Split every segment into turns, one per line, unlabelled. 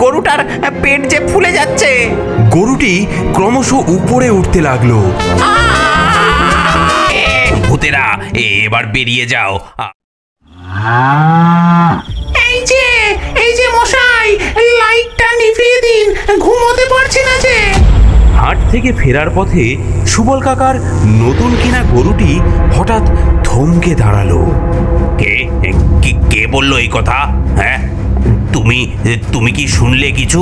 গরুটার পেট যে ফুলে যাচ্ছে।
গরুটি ক্রমশ উপরে উঠতে লাগলো।
ভূতেরা এবার বেরিয়ে যাও।
এই যে মশাই, লাইটটা নিভিয়ে দিন, ঘুমোতে পারছি না যে।
হাট থেকে ফেরার পথে সুবল কাকার নতুন কিনা গরুটি হঠাৎ থমকে দাঁড়ালো।
কে কে বললো এই কথা? হ্যাঁ, তুমি কি শুনলে কিছু?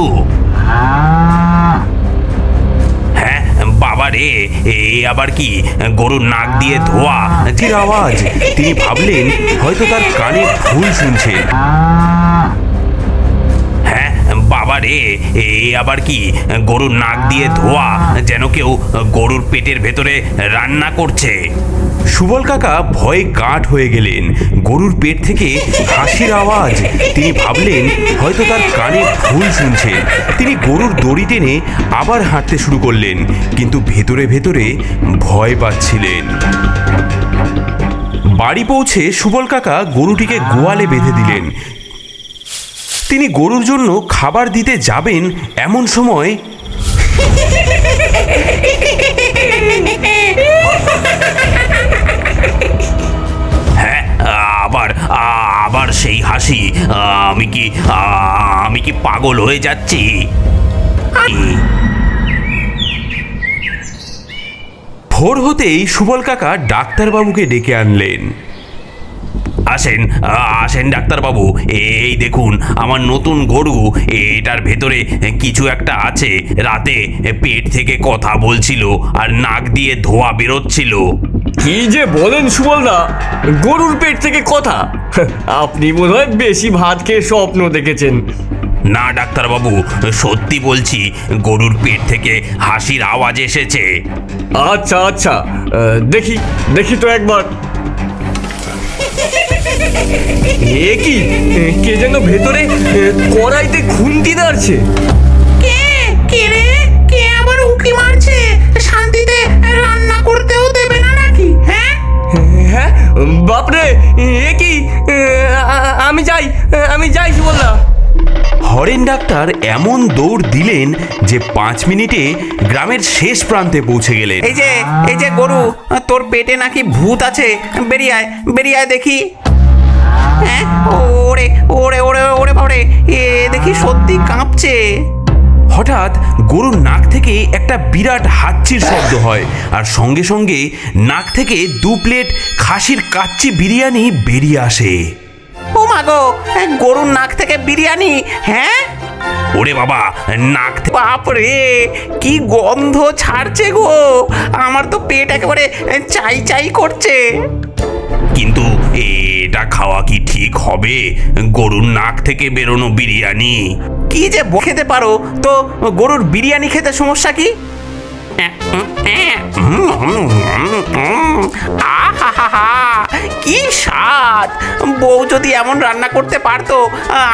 হ্যাঁ বাবা রে, এ আবার কি গরুর নাক দিয়ে ধোয়া
আওয়াজ। তিনি ভাবলেন হয়তো তার কানে ভুল শুনছেন।
হ্যাঁ বাবা রে, এ আবার কি গরুর নাক দিয়ে ধোয়া, যেন কেউ গরুর পেটের ভেতরে রান্না করছে।
সুবল কাকা ভয়ে কাঠ হয়ে গেলেন। গরুর পেট থেকে হাসির আওয়াজ। তিনি ভাবলেন হয়তো তার কানে ভুল শুনছেন। তিনি গরুর দড়ি টেনে আবার হাঁটতে শুরু করলেন, কিন্তু ভেতরে ভেতরে ভয় পাচ্ছিলেন। বাড়ি পৌঁছে সুবল কাকা গরুটিকে গোয়ালে বেঁধে দিলেন। তিনি গরুর জন্য খাবার দিতে যাবেন, এমন সময়
হ্যাঁ আবার সেই হাসি। আমি কি পাগল হয়ে যাচ্ছি?
ভোর হতেই সুবল কাকা ডাক্তারবাবুকে ডেকে আনলেন।
আসেন ডাক্তারবাবু, এই দেখুন আমার নতুন গরু, এটার ভেতরে কিছু একটা আছে। রাতে পেট থেকে কথা বলছিল আর নাক দিয়ে ধোঁয়া বেরোচ্ছিল।
কি যে বলেন সুবলদা, গরুর পেট থেকে কথা? আপনি বোধহয় বেশি ভাত খেয়ে স্বপ্ন দেখেছেন।
না ডাক্তারবাবু, সত্যি বলছি, গরুর পেট থেকে হাসির আওয়াজ এসেছে।
আচ্ছা, দেখি তো একবার। এ কি, কে যেন ভেতরে কড়াইতে খুন্তি নাড়ছে।
কে রে? কে আবার উঁকি মারছে? শান্তিতে রান্না করতেও দেবে না নাকি?
হ্যাঁ বাপরে, এ কি? আমি যাই সুবলদা।
হরেন ডাক্তার এমন দৌড় দিলেন যে 5 মিনিটে গ্রামের শেষ প্রান্তে পৌঁছে গেলেন।
এই যে গরু, তোর পেটে নাকি ভূত আছে, বেরিয়ে আয় দেখি। হ্যাঁ, ওরে ওরে ওরে ওরে বাবারে, এ দেখি সত্যি কাঁপছে।
হঠাৎ গরুর নাক থেকে একটা বিরাট হাঁচির শব্দ হয়, আর সঙ্গে সঙ্গে নাক থেকে 2 প্লেট খাসির কাচ্চি বিরিয়ানি বেরিয়ে আসে।
ও মা গো, গরুর নাক থেকে বিরিয়ানি! হ্যাঁ,
ওরে বাবা, নাক
বাপরে, কি গন্ধ ছাড়ছে গো! আমার তো পেট একেবারে চাই করছে।
কিন্তু এটা খাওয়া কি ঠিক হবে? গরুর নাক থেকে বেরোনো বিরিয়ানি!
কি যে খেতে পারো তো, গরুর বিরিয়ানি খেতে সমস্যা কি? কি স্বাদ! বউ যদি এমন রান্না করতে পারতো,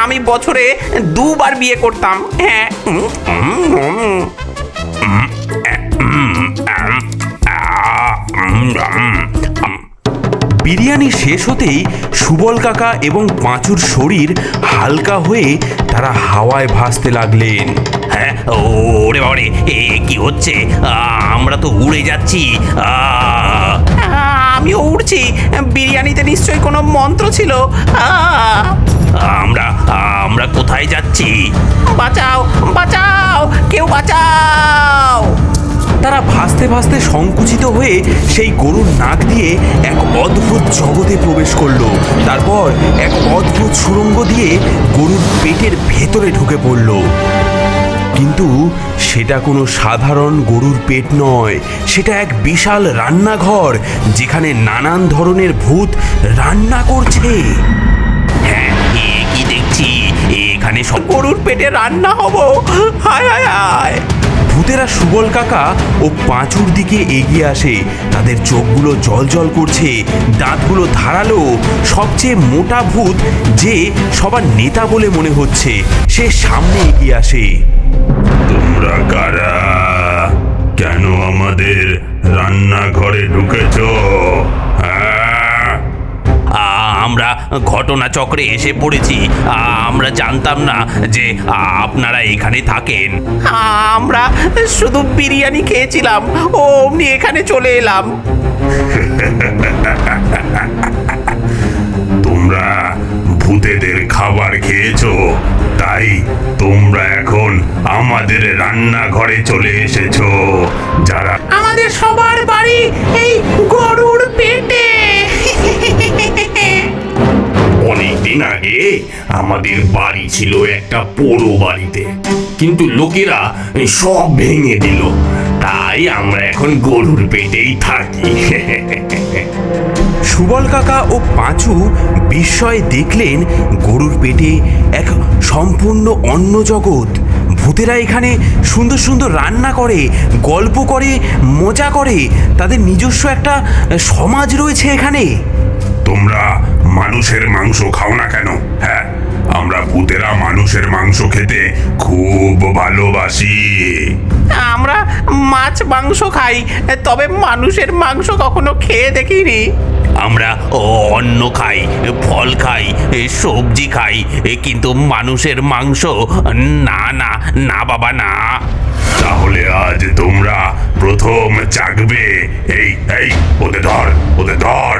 আমি বছরে 2 বার বিয়ে করতাম। হ্যাঁ,
বিরিয়ানি শেষ হতেই সুবল কাকা এবং পাঁচুর শরীর হালকা হয়ে তারা হাওয়ায় ভাসতে লাগলেন।
হ্যাঁ, ওরে বাবারে, এ কি হচ্ছে? আমরা তো উড়ে যাচ্ছি।
আমিও উড়ছি। বিরিয়ানিতে নিশ্চয়ই কোনো মন্ত্র ছিল।
আমরা কোথায় যাচ্ছি?
বাঁচাও, কেউ বাঁচাও!
তারা ভাসতে ভাসতে সংকুচিত হয়ে সেই গরুর নাক দিয়ে এক অদ্ভুত জগতে প্রবেশ করলো। তারপর এক অদ্ভুত সুড়ঙ্গ দিয়ে গরুর পেটের ভেতরে ঢুকে পড়ল। কিন্তু সেটা কোনো সাধারণ গরুর পেট নয়, সেটা এক বিশাল রান্নাঘর, যেখানে নানান ধরনের ভূত রান্না করছে।
হ্যাঁ, কি দেখছি, এখানে সব
গরুর পেটে রান্না হবো! হায় হায় হায়!
ভূতেরা সুবল কাকা ও পাঁচুর দিকে এগিয়ে আসে। তাদের চোখগুলো জল করছে, দাঁতগুলো ধারালো। সবচেয়ে মোটা ভূত, যে সবার নেতা বলে মনে হচ্ছে, সে সামনে এগিয়ে আসে।
তোমরা কারা? কেন আমাদের রান্নাঘরে ঢুকেছ?
আমরা ঘটনাচক্রে এসে পড়েছি। আমরা জানতাম না যে আপনারা এখানে থাকেন।
আমরা শুধু বিরিয়ানি খেয়েছিলাম, অমনি এখানে চলে এলাম।
তোমরা ভূতেদের খাবার খেয়েছো, তাই তোমরা এখন আমাদের রান্নাঘরে চলে এসেছো। যারা
আমাদের সবার বাড়ি এই গরুর পেটে।
অনেকদিন আগে আমাদের বাড়ি ছিল একটা পোড়ো বাড়িতে, কিন্তু লোকেরা সব ভেঙে দিল, তাই আমরা এখন গরুর পেটেই থাকি।
সুবল কাকা ও পাঁচু বিস্ময়ে দেখলেন গরুর পেটে এক সম্পূর্ণ অন্য জগৎ। ভূতেরা এখানে সুন্দর সুন্দর রান্না করে, গল্প করে, মজা করে। তাদের নিজস্ব একটা সমাজ রয়েছে এখানে।
তোমরা মানুষের মাংস খাও না কেন? হ্যাঁ, আমরা ভূতেরা মানুষের মাংস খেতে খুব ভালোবাসি।
আমরা মাছ মাংস খাই, তবে মানুষের মাংস কখনো খেয়ে দেখিনি।
আমরা অন্ন খাই, ফল খাই, সবজি খাই, কিন্তু মানুষের মাংস না না না বাবা না।
তাহলে আজ তোমরা প্রথম চাখবে। এই এই ওদের ধর, ওদের ধর।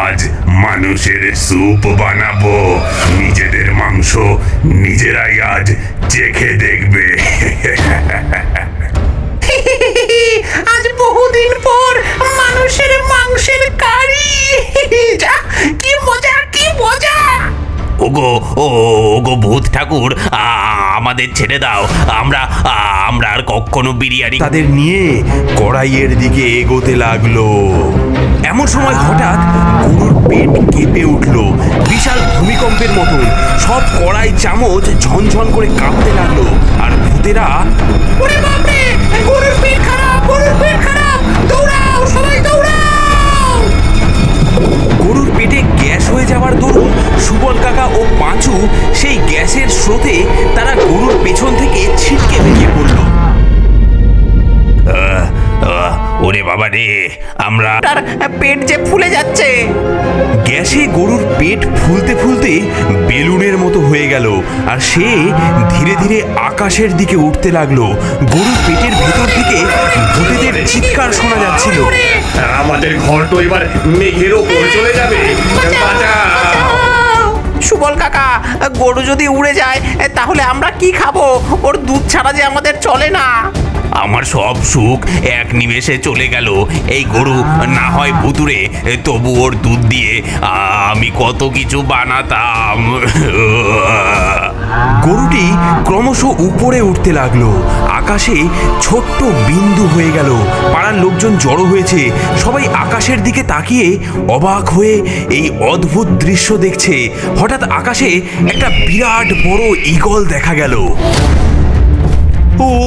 আজ মানুষের স্যুপ বানাবো, নিজেদের মাংস নিজেরাই আজ চেখে দেখবে।
আজ বহুদিন পর মানুষের মাংসের কারি। যা, কি মজা, কি মজা!
ওগো ওগো ভূত ঠাকুর, আমাদের ছেড়ে দাও। আমরা আমরা আর কখনো বিরিয়ানি।
তাদের নিয়ে কড়াইয়ের দিকে এগোতে লাগলো। এমন সময় হঠাৎ গরুর পেট কেঁপে উঠল বিশাল ভূমিকম্পের মতন। সব কড়াই চামচ ঝনঝন করে কাঁপতে লাগলো। আর ভূতেরা
ওরে বাপরে, গরুর পেট খারাপ, গরুর পেট খারাপ! দৌড়াও, সবাই দৌড়াও!
গরুর পেটে গ্যাস হয়ে যাওয়ার দরুন সুবল কাকা ও পাঁচু সেই গ্যাসের স্রোতে তারা গরুর পেছন থেকে ছিটকে বেরিয়ে পড়ল।
ওরে বাবা রে, আমরা
তার পেট যে ফুলে যাচ্ছে।
গ্যাসে গরুর পেট ফুলতে ফুলতে বেলুনের মতো হয়ে গেল, আর সে ধীরে ধীরে আকাশের দিকে উঠতে লাগলো। গরুর পেটের ভেতর থেকে ভূতেদের চিৎকার শোনা যাচ্ছিল।
আমাদের ঘর তো এবার মেঘের ওপর চলে যাবে।
সুবল কাকা, গরু যদি উড়ে যায় তাহলে আমরা কি খাবো? ওর দুধ ছাড়া যে আমাদের চলে না।
আমার সব সুখ এক নিমেষে চলে গেল। এই গরু না হয় ভুতুরে, তবু ওর দুধ দিয়ে আমি কত কিছু বানাতাম।
গরুটি ক্রমশ উপরে উঠতে লাগলো। আকাশে ছোট্ট বিন্দু হয়ে গেল। পাড়ার লোকজন জড়ো হয়েছে। সবাই আকাশের দিকে তাকিয়ে অবাক হয়ে এই অদ্ভুত দৃশ্য দেখছে। হঠাৎ আকাশে একটা বিরাট বড় ঈগল দেখা গেল।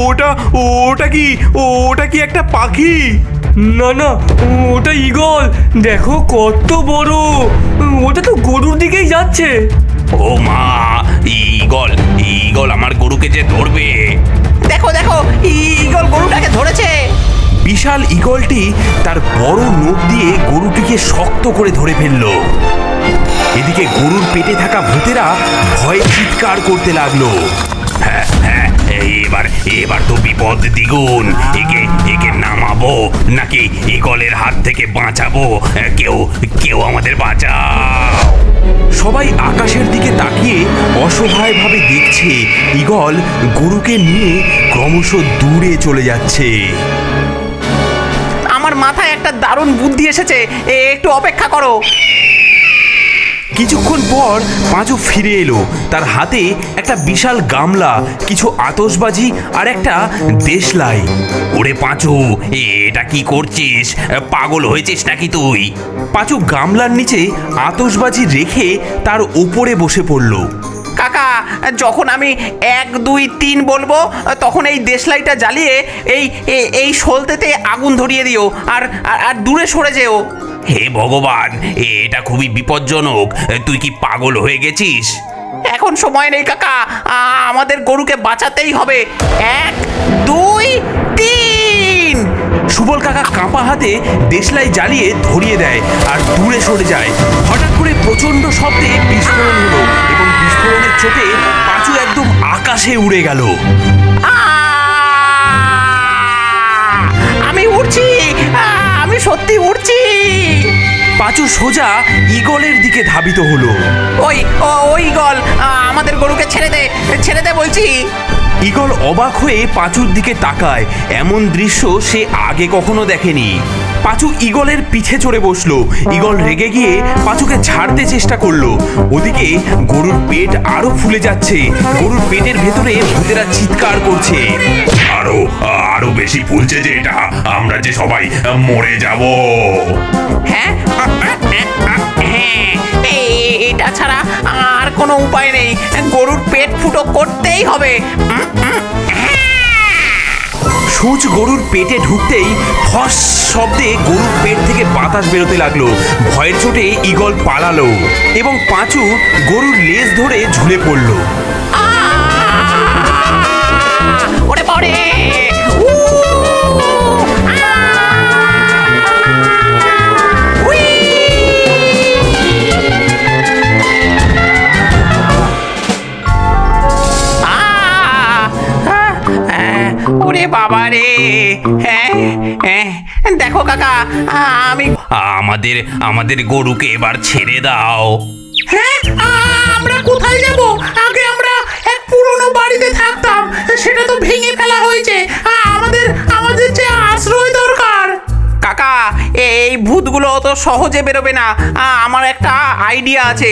ওটা ওটা কি ওটা কি একটা পাখি?
না না, ওটা ঈগল। দেখো কত বড়। ওটা তো গরুর দিকেই যাচ্ছে।
ও মা, ঈগল ঈগল আমার গরুকে যে ধরবে।
দেখো দেখো, ঈগল গরুটাকে ধরেছে।
বিশাল ঈগলটি তার বড় নখ দিয়ে গরুটিকে শক্ত করে ধরে ফেললো। এদিকে গরুর পেটে থাকা ভূতেরা ভয়ে চিৎকার করতে লাগলো।
হ্যাঁ হ্যাঁ, এবার এবার তো বিপদ দ্বিগুণ। একে একে নামাবো নাকি ঈগলের হাত থেকে বাঁচাবো? কেউ কেউ আমাদের বাঁচাও।
সবাই আকাশের দিকে তাকিয়ে অসহায়ভাবে দেখছে ঈগল গরুকে নিয়ে ক্রমশ দূরে চলে যাচ্ছে।
আমার মাথায় একটা দারুণ বুদ্ধি এসেছে, একটু অপেক্ষা করো।
কিছুক্ষণ পর পাঁচু ফিরে এলো। তার হাতে একটা বিশাল গামলা, কিছু আতশবাজি আর একটা দেশলাই।
ওরে পাঁচু, এটা কি করছিস? পাগল হয়েছিস নাকি তুই?
পাঁচু গামলার নিচে আতশবাজি রেখে তার ওপরে বসে পড়ল।
কাকা, যখন আমি 1 2 3 বলবো তখন এই দেশলাইটা জ্বালিয়ে এই সলতেতে আগুন ধরিয়ে দিও, আর আর দূরে সরে যেও।
হে ভগবান, এটা খুবই বিপজ্জনক। তুই কি পাগল হয়ে গেছিস?
এখন সময় নেই কাকা, আমাদের গরুকে বাঁচাতেই হবে। 1 2 3।
সুবল কাকা কাঁপা হাতে দেশলাই জ্বালিয়ে ধরিয়ে দেয় আর দূরে সরে যায়। হঠাৎ করে প্রচন্ড শব্দে বিস্ফোরণ হলো এবং বিস্ফোরণের চোটে পাঁচু একদম আকাশে উড়ে গেল।
আমি উড়ছি, আমি সত্যি উড়ছি।
পাঁচু সোজা ঈগলের দিকে ধাবিত হলো।
ওই ঈগল, আমাদের গরুকে ছেড়ে দে বলছি।
ঈগল অবাক হয়ে পাঁচুর দিকে তাকায়। এমন দৃশ্য সে আগে কখনো দেখেনি। পাঁচু ঈগলের পিঠে চড়ে বসলো। ঈগল রেগে গিয়ে পাঁচুকে ছাড়তে চেষ্টা করলো। ওদিকে গরুর পেট আরো ফুলে যাচ্ছে। গরুর পেটের ভেতরে ভূতেরা চিৎকার করছে।
আরো বেশি ফুলছে যে এটা, আমরা যে সবাই মরে যাব।
হ্যাঁ, এটা ছাড়া আর কোনো উপায় নেই। গরুর পেট ফুটো করতেই হবে।
সূচ গরুর পেটে ঢুকতেই ফস শব্দে গরুর পেট থেকে বাতাস বেরোতে লাগলো। ভয়ের চোটে ঈগল পালালো এবং পাঁচু গরুর লেজ ধরে ঝুলে পড়লো।
ওরে বাবারে! ওরে বাবা রে! হ্যাঁ, দেখো কাকা, আমি
আমাদের গরুকে এবার ছেড়ে দাও।
হ্যাঁ, আমরা কোথায় যাব? আগে আমরা এক পুরনো বাড়িতে থাকতাম, সেটা তো ভেঙে ফেলা হয়েছে। আমাদের যে আশ্রয় দরকার। কাকা, এই ভূতগুলো তো সহজে বেরোবে না। আমার একটা আইডিয়া আছে।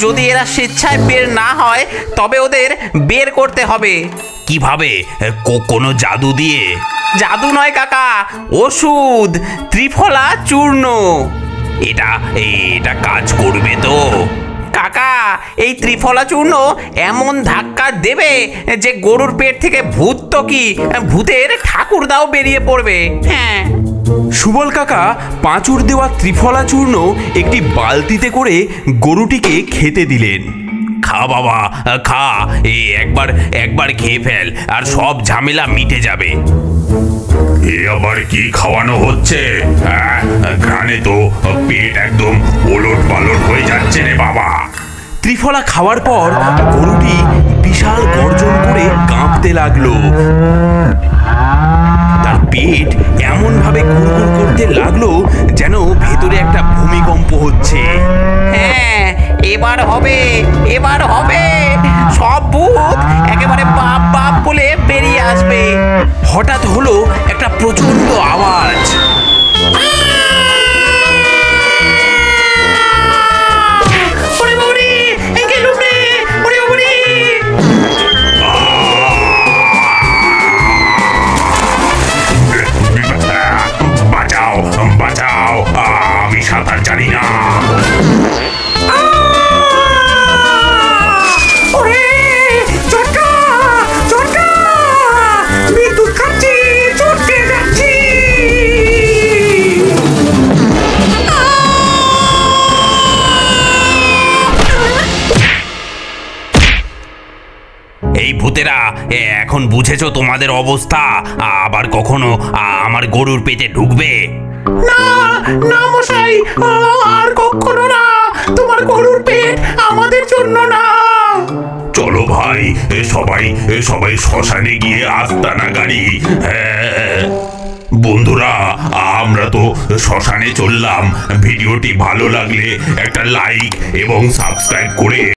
যদি এরা স্বেচ্ছায় বের না হয় তবে ওদের বের করতে হবে।
কিভাবে? কোনো জাদু দিয়ে?
জাদু নয় কাকা, ওষুধ, ত্রিফলা চূর্ণ।
এটা কাজ করবে তো?
কাকা, এই ত্রিফলা চূর্ণ এমন ধাক্কা দেবে যে গরুর পেট থেকে ভূত তো কি, ভূতের ঠাকুরদাও বেরিয়ে পড়বে। হ্যাঁ।
সুবল কাকা পাঁচুর দেওয়া ত্রিফলা চূর্ণ একটি বালতিতে করে গরুটিকে খেতে দিলেন।
খা বাবা, খা। একবার খেয়ে ফেল আর সব ঝামেলা মিটে যাবে।
এ আবার কি খাওয়ানো হচ্ছে? ঘ্রাণে তো পেট একদম ওলট পালট হয়ে যাচ্ছে রে বাবা।
ত্রিফলা খাওয়ার পর গরুটি বিশাল গর্জন করে কাঁপতে লাগলো। তার পেট এমন ভাবে গুড়গুড় করতে লাগলো যেন ভেতরে একটা ভূমিকম্প হচ্ছে।
হ্যাঁ, এবার হবে। সব ভূত একেবারে বাপ বাপ বলে বেরিয়ে আসবে।
হঠাৎ হলো একটা প্রচন্ড আওয়াজ।
বাঁচাও, আমি সাঁতার জানি না।
এই ভূতেরা, এখন বুঝেছো তোমাদের অবস্থা? আবার কখনো আমার গরুর পেটে ঢুকবে
না মশাই, আর কখনো না। তোমার গরুর পেট আমাদের জন্য না।
চলো ভাই, সবাই শ্মশানে গিয়ে আস্তানা গাড়ি। বন্ধুরা, আমরা তো শ্মশানে চললাম। ভিডিওটি ভালো লাগলে একটা লাইক এবং সাবস্ক্রাইব করে